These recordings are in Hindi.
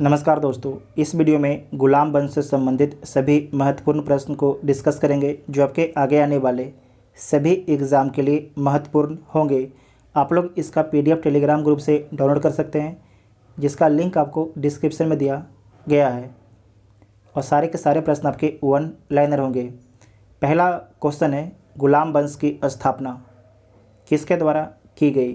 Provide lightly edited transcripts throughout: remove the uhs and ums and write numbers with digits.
नमस्कार दोस्तों, इस वीडियो में गुलाम वंश से संबंधित सभी महत्वपूर्ण प्रश्न को डिस्कस करेंगे जो आपके आगे आने वाले सभी एग्ज़ाम के लिए महत्वपूर्ण होंगे। आप लोग इसका पीडीएफ टेलीग्राम ग्रुप से डाउनलोड कर सकते हैं, जिसका लिंक आपको डिस्क्रिप्शन में दिया गया है। और सारे के सारे प्रश्न आपके वन लाइनर होंगे। पहला क्वेश्चन है, गुलाम वंश की स्थापना किसके द्वारा की गई?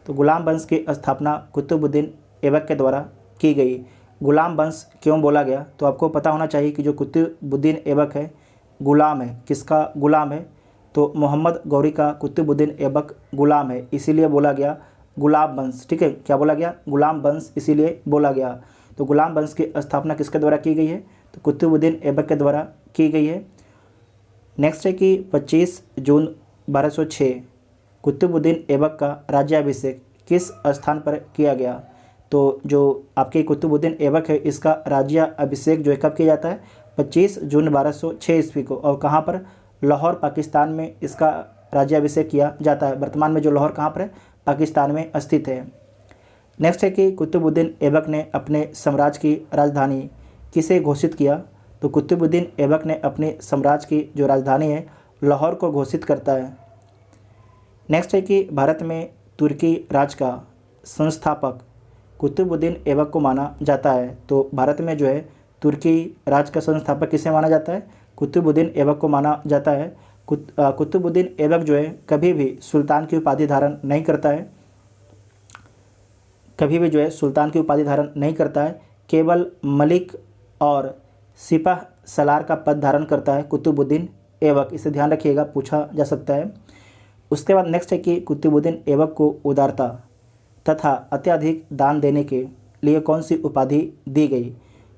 तो गुलाम वंश की स्थापना कुतुबुद्दीन ऐबक के द्वारा की गई। गुलाम वंश क्यों बोला गया? तो आपको पता होना चाहिए कि जो कुतुबुद्दीन ऐबक है, गुलाम है। किसका गुलाम है? तो मोहम्मद गौरी का कुतुबुद्दीन ऐबक गुलाम है, इसीलिए बोला गया गुलाम वंश। ठीक है, क्या बोला गया? गुलाम वंश, इसीलिए बोला गया। तो गुलाम वंश की स्थापना किसके द्वारा की गई है? तो कुतुबुद्दीन ऐबक के द्वारा की गई है। नेक्स्ट है कि 25 जून 1206 कुतुबुद्दीन ऐबक का राज्याभिषेक किस स्थान पर किया गया? तो जो आपके कुतुबुद्दीन ऐबक है, इसका राज्याभिषेक जो है कब किया जाता है? 25 जून 1206 ईस्वी को। और कहाँ पर? लाहौर, पाकिस्तान में इसका राज्याभिषेक किया जाता है। वर्तमान में जो लाहौर कहाँ पर है? पाकिस्तान में स्थित है। नेक्स्ट है कि कुतुबुद्दीन ऐबक ने अपने साम्राज्य की राजधानी किसे घोषित किया? तो कुतुबुद्दीन ऐबक ने अपने साम्राज्य की जो राजधानी है, लाहौर को घोषित करता है। नेक्स्ट है कि भारत में तुर्की राज का संस्थापक कुतुबुद्दीन ऐबक को माना जाता है। तो भारत में जो है तुर्की राज का संस्थापक किसे माना जाता है? कुतुबुद्दीन ऐबक को माना जाता है। कुतुबुद्दीन ऐबक जो है कभी भी सुल्तान की उपाधि धारण नहीं करता है, कभी भी जो है सुल्तान की उपाधि धारण नहीं करता है। केवल मलिक और सिपह सलार का पद धारण करता है कुतुबुद्दीन ऐबक। इसे ध्यान रखिएगा, पूछा जा सकता है। उसके बाद नेक्स्ट है कि कुतुबुद्दीन ऐबक को उदारता तथा अत्यधिक दान देने के लिए कौन सी उपाधि दी गई?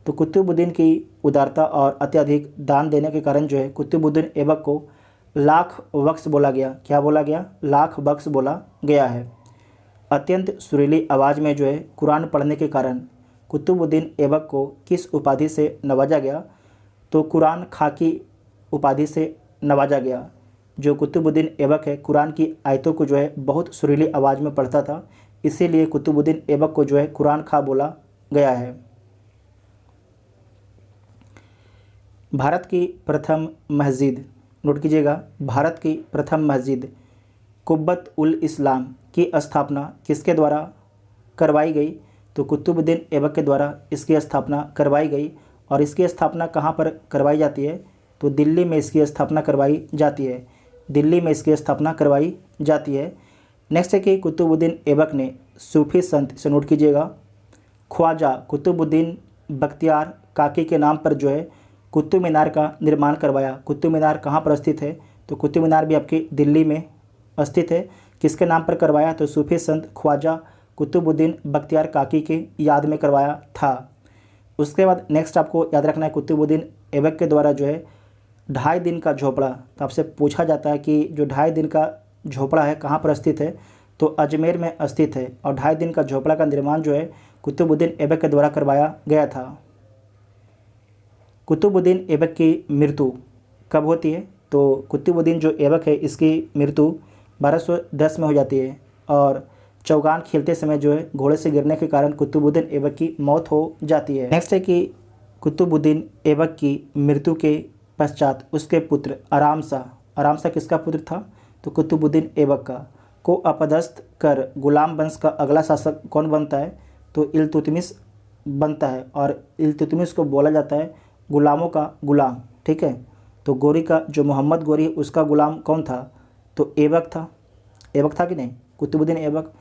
तो कुतुबुद्दीन की उदारता और अत्यधिक दान देने के कारण जो है कुतुबुद्दीन ऐबक को लाख बख्श बोला गया। क्या बोला गया? लाख बख्श बोला गया है। अत्यंत सुरीली आवाज़ में जो है कुरान पढ़ने के कारण कुतुबुद्दीन ऐबक को किस उपाधि से नवाजा गया? तो कुरान खाकी उपाधि से नवाजा गया। जो कुतुबुद्दीन ऐबक है, कुरान की आयतों को जो है बहुत सुरीली आवाज़ में पढ़ता था, इसीलिए कुतुबुद्दीन ऐबक को जो है कुरान खा बोला गया है। भारत की प्रथम मस्जिद, नोट कीजिएगा, भारत की प्रथम मस्जिद कुब्बत उल इस्लाम की स्थापना किसके द्वारा करवाई गई? तो कुतुबुद्दीन ऐबक के द्वारा इसकी स्थापना करवाई गई। और इसकी स्थापना कहाँ पर करवाई जाती है? तो दिल्ली में इसकी स्थापना करवाई जाती है। दिल्ली में इसकी स्थापना करवाई जाती है। नेक्स्ट है कि कुतुबुद्दीन ऐबक ने सूफी संत, से नोट कीजिएगा, ख्वाजा कुतुबुद्दीन बख्तियार काकी के नाम पर जो है कुतुब मीनार का निर्माण करवाया। कुतुब मीनार कहाँ पर स्थित है? तो कुतुब मीनार भी आपकी दिल्ली में स्थित है। किसके नाम पर करवाया? तो सूफी संत ख्वाजा कुतुबुद्दीन बख्तियार काकी के याद में करवाया था। उसके बाद नेक्स्ट आपको याद रखना है, कुतुबुद्दीन ऐबक के द्वारा जो है 2.5 दिन का झोपड़ा, तो आपसे पूछा जाता है कि जो 2.5 दिन का झोपड़ा है कहाँ पर स्थित है? तो अजमेर में स्थित है। और 2.5 दिन का झोपड़ा का निर्माण जो है कुतुबुद्दीन ऐबक के द्वारा करवाया गया था। कुतुबुद्दीन ऐबक की मृत्यु कब होती है? तो कुतुबुद्दीन जो ऐबक है, इसकी मृत्यु 1210 में हो जाती है। और चौगान खेलते समय जो है घोड़े से गिरने के कारण कुतुबुद्दीन ऐबक की मौत हो जाती है। नेक्स्ट है कि कुतुबुद्दीन ऐबक की मृत्यु के पश्चात उसके पुत्र आराम शाह किसका पुत्र था? तो कुतुबुद्दीन ऐबक का, को अपदस्थ कर गुलाम वंश का अगला शासक कौन बनता है? तो इल्तुतमिश बनता है। और इल्तुतमिश को बोला जाता है गुलामों का गुलाम। ठीक है, तो गोरी का जो मोहम्मद गोरी, उसका गुलाम कौन था? तो ऐबक था। ऐबक था कि नहीं? कुतुबुद्दीन ऐबक।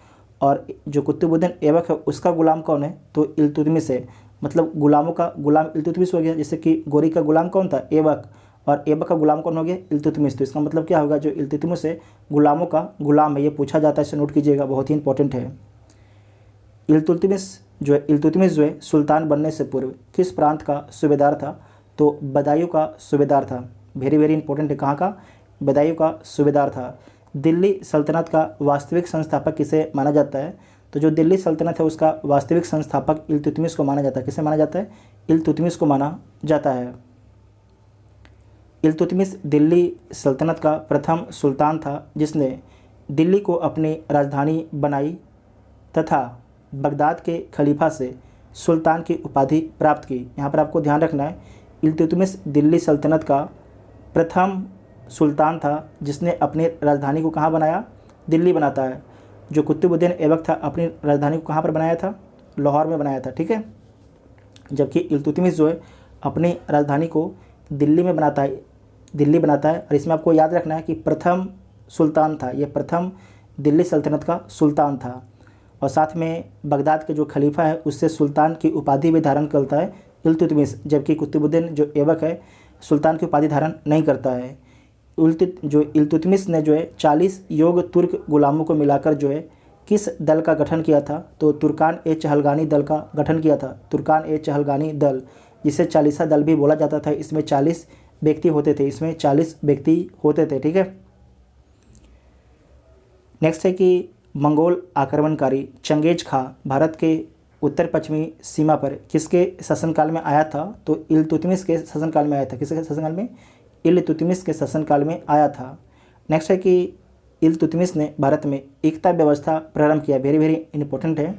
और जो कुतुबुद्दीन ऐबक है, उसका गुलाम कौन है? तो इल्तुतमिश है। मतलब गुलामों का गुलाम इल्तुतमिश हो गया। जैसे कि गोरी का गुलाम कौन था? ऐबक। और ऐबक का गुलाम कौन हो गया? इल्तुतमिश। तो इसका मतलब क्या होगा? जो इल्तुतमिश है गुलामों का गुलाम है। ये पूछा जाता है, इसे नोट कीजिएगा, बहुत ही इंपॉर्टेंट है। इल्तुतमिश जो है सुल्तान बनने से पूर्व किस प्रांत का सूबेदार था? तो बदायूं का सूबेदार था। वेरी वेरी इंपॉर्टेंट है, कहाँ का? बदायूं का सूबेदार था। दिल्ली सल्तनत का वास्तविक संस्थापक किसे माना जाता है? तो जो दिल्ली सल्तनत है, उसका वास्तविक संस्थापक इल्तुतमिश को माना जाता है। किसे माना जाता है? इल्तुतमिश को माना जाता है। इल्तुतमिश दिल्ली सल्तनत का प्रथम सुल्तान था जिसने दिल्ली को अपनी राजधानी बनाई तथा बगदाद के खलीफा से सुल्तान की उपाधि प्राप्त की। यहाँ पर आपको ध्यान रखना है, इल्तुतमिश दिल्ली सल्तनत का प्रथम सुल्तान था जिसने अपनी राजधानी को कहाँ बनाया, दिल्ली बनाता है। जो कुतुबुद्दीन ऐबक था अपनी राजधानी को कहाँ पर बनाया था, लाहौर में बनाया था, ठीक है। जबकि इल्तुतमिश जो है अपनी राजधानी को दिल्ली में बनाता है, दिल्ली बनाता है। और इसमें आपको याद रखना है कि प्रथम सुल्तान था, ये प्रथम दिल्ली सल्तनत का सुल्तान था। और साथ में बगदाद के जो खलीफा है उससे सुल्तान की उपाधि भी धारण करता है इल्तुतमिश, जबकि कुतुबुद्दीन जो ऐबक है सुल्तान की उपाधि धारण नहीं करता है। जो इल्तुतमिश ने जो है 40 योग्य तुर्क गुलामों को मिलाकर जो है किस दल का गठन किया था, तो तुर्कान ए चहलगानी दल का गठन किया था। तुर्कान ए चहलगानी दल, जिसे 40सा दल भी बोला जाता था। इसमें 40 व्यक्ति होते थे, इसमें 40 व्यक्ति होते थे, ठीक है। नेक्स्ट है कि मंगोल आक्रमणकारी चंगेज खां भारत के उत्तर पश्चिमी सीमा पर किसके शासनकाल में आया था, तो इल्तुतमिश के शासनकाल में आया था। किसके शासनकाल में, इल्तुतमिश के शासनकाल में आया था। नेक्स्ट है कि इल्तुतमिश ने भारत में एकता व्यवस्था प्रारंभ किया। वेरी वेरी इंपॉर्टेंट है,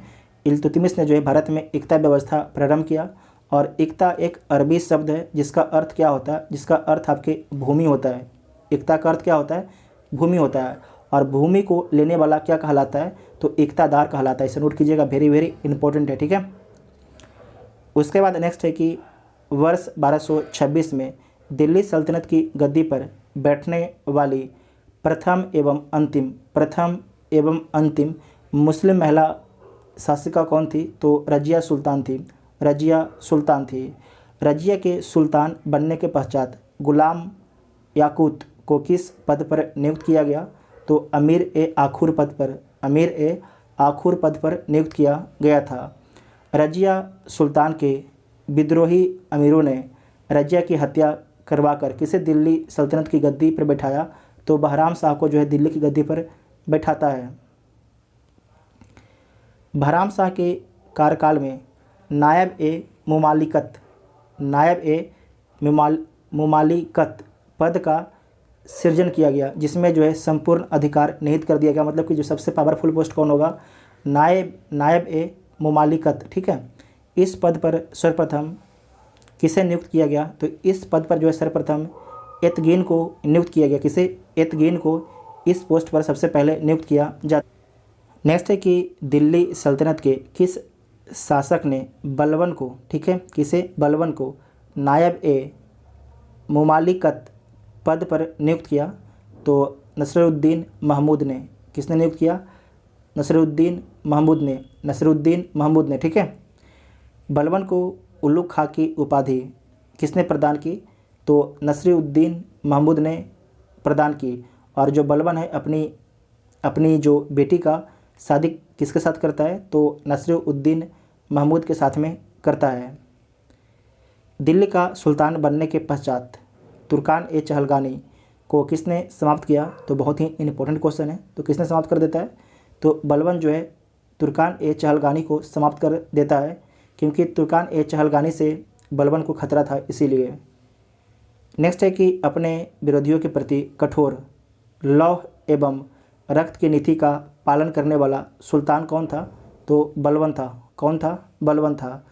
इल्तुतमिश ने जो है भारत में एकता व्यवस्था प्रारंभ किया। और एकता एक अरबी शब्द है जिसका अर्थ क्या होता है, जिसका अर्थ आपके भूमि होता है। एकता का अर्थ क्या होता है, भूमि होता है। और भूमि को लेने वाला क्या कहलाता है, तो एकतादार कहलाता है। इसे नोट कीजिएगा, वेरी वेरी इंपॉर्टेंट है, ठीक है। उसके बाद नेक्स्ट है कि वर्ष 1226 में दिल्ली सल्तनत की गद्दी पर बैठने वाली प्रथम एवं अंतिम मुस्लिम महिला शासिका कौन थी, तो रजिया सुल्तान थी। रजिया सुल्तान थी। रजिया के सुल्तान बनने के पश्चात गुलाम याकूत को किस पद पर नियुक्त किया गया, तो अमीर ए आखुर पद पर नियुक्त किया गया था। रजिया सुल्तान के विद्रोही अमीरों ने रजिया की हत्या करवाकर किसे दिल्ली सल्तनत की गद्दी पर बैठाया, तो बहराम शाह को जो है दिल्ली की गद्दी पर बैठाता है। बहराम शाह के कार्यकाल में नायब ए मुमालिकत पद का सृजन किया गया, जिसमें जो है संपूर्ण अधिकार निहित कर दिया गया। मतलब कि जो सबसे पावरफुल पोस्ट कौन होगा, नायब ए मुमालिकत, ठीक है। इस पद पर सर्वप्रथम किसे नियुक्त किया गया, तो इस पद पर जो है सर्वप्रथम एतगीन को नियुक्त किया गया। किसे, एतगीन को इस पोस्ट पर सबसे पहले नियुक्त किया जाता। नेक्स्ट है कि दिल्ली सल्तनत के किस शासक ने बलबन को, ठीक है, किसे, बलबन को नायब ए मुमालिकत पद पर नियुक्त किया, तो नसरुद्दीन महमूद ने। किसने नियुक्त किया, नसरुद्दीन महमूद ने, ठीक है। बलबन को उल्लुग खां की उपाधि किसने प्रदान की, तो नसरुद्दीन महमूद ने प्रदान की। और जो बलबन है अपनी जो बेटी का शादी किसके साथ करता है, तो नसरुद्दीन महमूद के साथ में करता है। दिल्ली का सुल्तान बनने के पश्चात तुर्कान ए चहलगानी को किसने समाप्त किया, तो बहुत ही इंपॉर्टेंट क्वेश्चन है। तो किसने समाप्त कर देता है, तो बलबन जो है तुर्कान ए चहलगानी को समाप्त कर देता है, क्योंकि तुर्कान ए चहलगानी से बलबन को खतरा था, इसीलिए। नेक्स्ट है कि अपने विरोधियों के प्रति कठोर लौह एवं रक्त की नीति का पालन करने वाला सुल्तान कौन था, तो बलबन था। कौन था, बलबन था।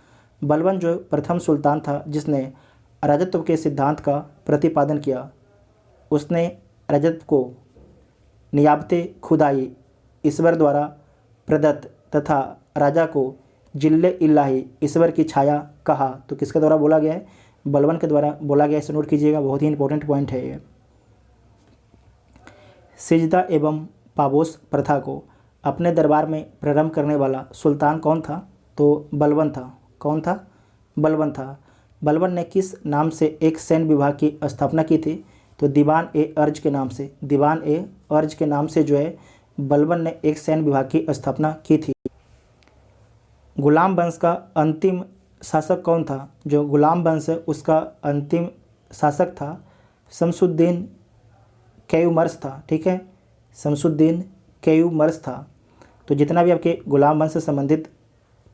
बलबन जो प्रथम सुल्तान था जिसने राजत्व के सिद्धांत का प्रतिपादन किया। उसने राजत्व को नियाबते खुदाई ईश्वर द्वारा प्रदत्त तथा राजा को जिल्ले इल्लाही ईश्वर की छाया कहा। तो किसके द्वारा बोला गया है, बलबन के द्वारा बोला गया है। इसे नोट कीजिएगा, बहुत ही इंपॉर्टेंट पॉइंट है ये। सिजदा एवं पाबोस प्रथा को अपने दरबार में प्रारंभ करने वाला सुल्तान कौन था, तो बलबन था। कौन था, बलबन था। बलबन ने किस नाम से एक सैन्य विभाग की स्थापना की थी, तो दीवान ए अर्ज के नाम से। दीवान ए अर्ज के नाम से जो है बलबन ने एक सैन्य विभाग की स्थापना की थी। गुलाम वंश का अंतिम शासक कौन था, जो गुलाम वंश है उसका अंतिम शासक था शमसुद्दीन कैयूमर्स था, ठीक है, शमसुद्दीन कैयूमर्स था। तो जितना भी आपके गुलाम वंश से संबंधित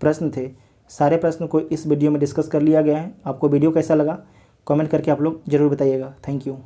प्रश्न थे, सारे प्रश्न को इस वीडियो में डिस्कस कर लिया गया है। आपको वीडियो कैसा लगा कमेंट करके आप लोग ज़रूर बताइएगा। Thank you.